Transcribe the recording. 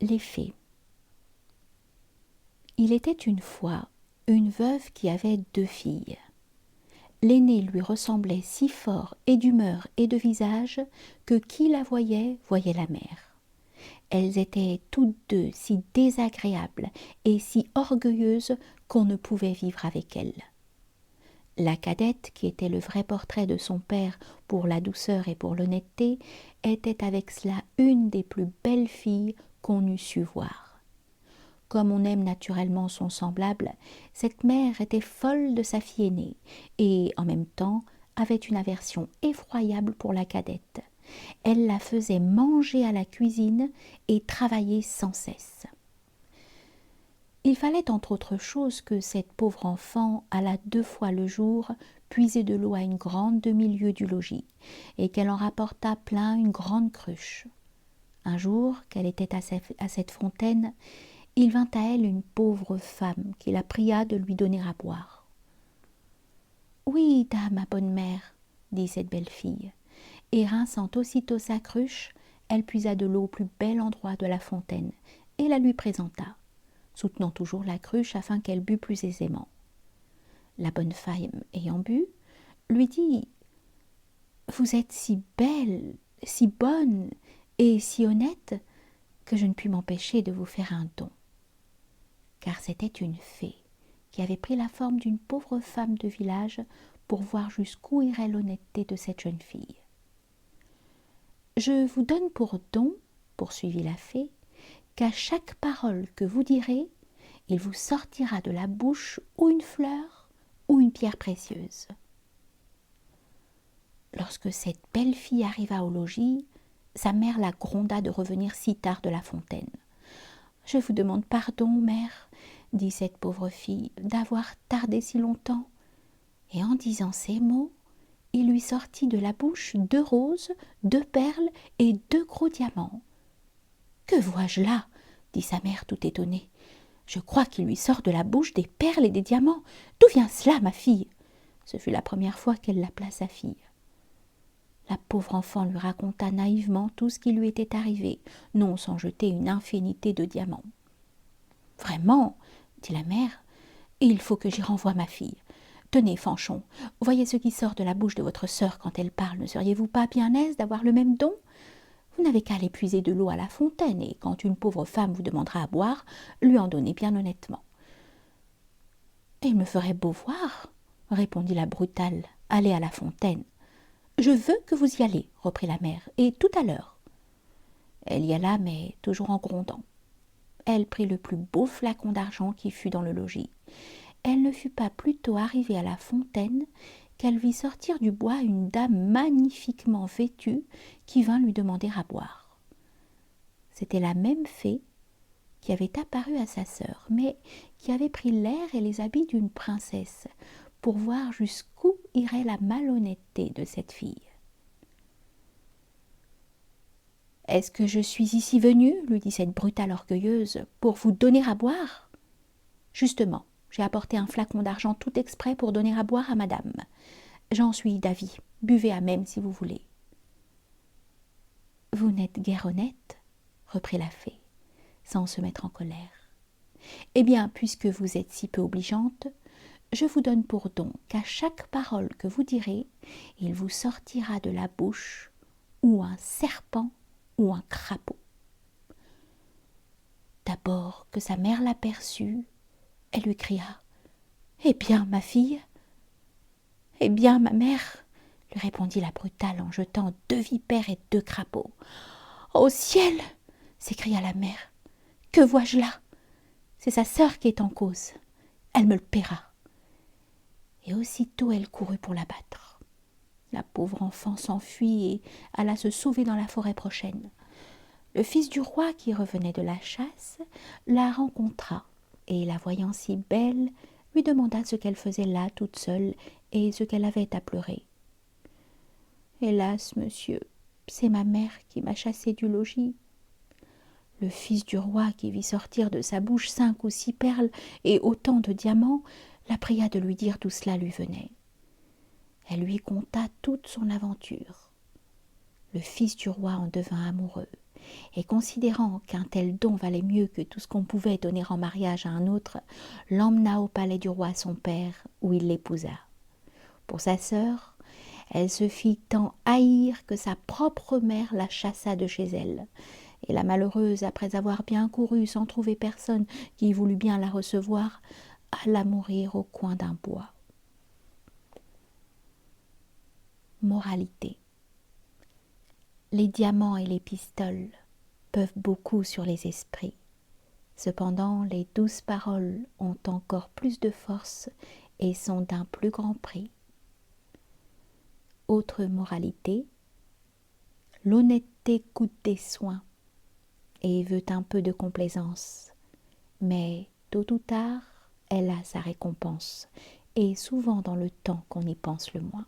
Les fées. Il était une fois une veuve qui avait 2 filles. L'aînée lui ressemblait si fort et d'humeur et de visage que qui la voyait voyait la mère. Elles étaient toutes 2 si désagréables et si orgueilleuses qu'on ne pouvait vivre avec elles. La cadette, qui était le vrai portrait de son père pour la douceur et pour l'honnêteté, était avec cela une des plus belles filles qu'on eût su voir. Comme on aime naturellement son semblable, cette mère était folle de sa fille aînée et, en même temps, avait une aversion effroyable pour la cadette. Elle la faisait manger à la cuisine et travailler sans cesse. Il fallait entre autres choses que cette pauvre enfant allât 2 fois le jour puiser de l'eau à une grande demi-lieue du logis, et qu'elle en rapportât plein une grande cruche. Un jour qu'elle était à cette fontaine, il vint à elle une pauvre femme qui la pria de lui donner à boire. « Oui, dame, ma bonne mère, dit cette belle fille, et rinçant aussitôt sa cruche, elle puisa de l'eau au plus bel endroit de la fontaine et la lui présenta, soutenant toujours la cruche afin qu'elle bût plus aisément. La bonne femme, ayant bu, lui dit « Vous êtes si belle, si bonne et si honnête que je ne puis m'empêcher de vous faire un don. » Car c'était une fée qui avait pris la forme d'une pauvre femme de village pour voir jusqu'où irait l'honnêteté de cette jeune fille. « Je vous donne pour don, poursuivit la fée, qu'à chaque parole que vous direz, il vous sortira de la bouche ou une fleur ou une pierre précieuse. » Lorsque cette belle fille arriva au logis, sa mère la gronda de revenir si tard de la fontaine. « Je vous demande pardon, mère, dit cette pauvre fille, d'avoir tardé si longtemps. » Et en disant ces mots, il lui sortit de la bouche 2 roses, 2 perles et 2 gros diamants. « Que vois-je là ?» dit sa mère tout étonnée. « Je crois qu'il lui sort de la bouche des perles et des diamants. D'où vient cela, ma fille ?» Ce fut la première fois qu'elle l'appela sa fille. La pauvre enfant lui raconta naïvement tout ce qui lui était arrivé, non sans jeter une infinité de diamants. « Vraiment, dit la mère, il faut que j'y renvoie ma fille. Tenez, Fanchon, voyez ce qui sort de la bouche de votre sœur quand elle parle. Ne seriez-vous pas bien aise d'avoir le même don ? Vous n'avez qu'à aller puiser de l'eau à la fontaine, et quand une pauvre femme vous demandera à boire, lui en donnez bien honnêtement. »« Il me ferait beau voir, répondit la brutale, allez à la fontaine. »« Je veux que vous y allez, reprit la mère, et tout à l'heure. » Elle y alla, mais toujours en grondant. Elle prit le plus beau flacon d'argent qui fut dans le logis. Elle ne fut pas plutôt arrivée à la fontaine qu'elle vit sortir du bois une dame magnifiquement vêtue qui vint lui demander à boire. C'était la même fée qui avait apparu à sa sœur, mais qui avait pris l'air et les habits d'une princesse pour voir jusqu'où irait la malhonnêteté de cette fille. « Est-ce que je suis ici venue, lui dit cette brutale orgueilleuse, pour vous donner à boire ? Justement, j'ai apporté un flacon d'argent tout exprès pour donner à boire à madame. J'en suis d'avis, buvez à même si vous voulez. »« Vous n'êtes guère honnête, reprit la fée, sans se mettre en colère. Eh bien, puisque vous êtes si peu obligeante, je vous donne pour don qu'à chaque parole que vous direz, il vous sortira de la bouche ou un serpent ou un crapaud. » D'abord que sa mère l'aperçut, elle lui cria « Eh bien, ma fille ?»« Eh bien, ma mère ?» lui répondit la brutale en jetant 2 vipères et 2 crapauds. « Au ciel !» s'écria la mère. « Que vois-je là ? C'est sa sœur qui est en cause. Elle me le paiera. » Et aussitôt elle courut pour la battre. La pauvre enfant s'enfuit et alla se sauver dans la forêt prochaine. Le fils du roi, qui revenait de la chasse, la rencontra, et la voyant si belle, lui demanda ce qu'elle faisait là toute seule et ce qu'elle avait à pleurer. « Hélas, monsieur, c'est ma mère qui m'a chassée du logis. » Le fils du roi, qui vit sortir de sa bouche 5 ou 6 perles et autant de diamants, la pria de lui dire d'où cela lui venait. Elle lui conta toute son aventure. Le fils du roi en devint amoureux, et considérant qu'un tel don valait mieux que tout ce qu'on pouvait donner en mariage à un autre, l'emmena au palais du roi son père, où il l'épousa. Pour sa sœur, elle se fit tant haïr que sa propre mère la chassa de chez elle. Et la malheureuse, après avoir bien couru sans trouver personne qui voulût bien la recevoir, alla mourir au coin d'un bois. Moralité. Les diamants et les pistoles peuvent beaucoup sur les esprits. Cependant, les douces paroles ont encore plus de force et sont d'un plus grand prix. Autre moralité, l'honnêteté coûte des soins et veut un peu de complaisance, mais tôt ou tard, elle a sa récompense, et souvent dans le temps qu'on y pense le moins.